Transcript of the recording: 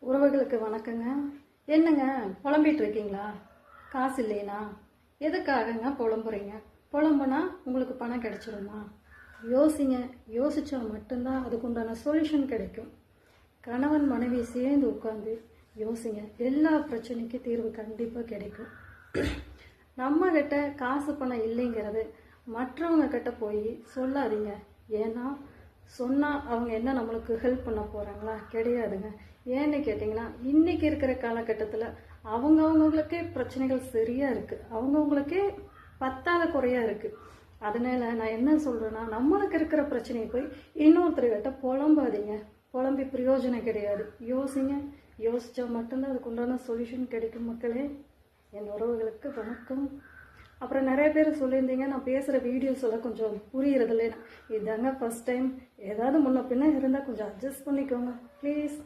உறவுகளுக்கு வணக்கங்க. என்னங்க புலம்பிட்டு இருக்கீங்களா? காசு இல்லைனா எதுக்காகங்க புலம்புறீங்க? புலம்புனா உங்களுக்கு பணம் கிடைச்சிருமா? யோசிங்க. யோசிச்சா மட்டும்தான் அதுக்குண்டான சொல்யூஷன் கிடைக்கும். கணவன் மனைவி சேர்ந்து உட்காந்து யோசிங்க. எல்லா பிரச்சனைக்கும் தீர்வு கண்டிப்பாக கிடைக்கும். நம்ம கிட்ட காசு பணம் இல்லைங்கிறது மற்றவங்க கிட்ட போய் சொல்லாதீங்க. ஏன்னா சொன்னால் அவங்க என்ன நம்மளுக்கு ஹெல்ப் பண்ண போகிறாங்களா? கிடையாதுங்க. ஏன்னு கேட்டிங்கன்னா இன்றைக்கி இருக்கிற காலகட்டத்தில் அவங்கவுங்களுக்கே பிரச்சனைகள் சரியாக இருக்குது. அவங்கவுங்களுக்கே பத்தாத குறையாக இருக்குது. அதனால் நான் என்ன சொல்கிறேன்னா, நம்மளுக்கு இருக்கிற பிரச்சனையை போய் இன்னொருத்தர்கிட்ட புலம்பாதீங்க. புலம்பி பிரயோஜனம் கிடையாது. யோசிங்க. யோசித்தா மட்டும்தான் அதுக்கு உண்டான சொல்யூஷன் கிடைக்கும். மக்களே, என் உறவுகளுக்கு வணக்கம். அப்புறம் நிறைய பேர் சொல்லியிருந்தீங்க, நான் பேசுகிற வீடியோஸ் எல்லாம் கொஞ்சம் புரியுறதில்ல. இதாங்க ஃபஸ்ட் டைம். ஏதாவது முன்ன பின்ன இருந்தால் கொஞ்சம் அட்ஜஸ்ட் பண்ணிக்கோங்க ப்ளீஸ்.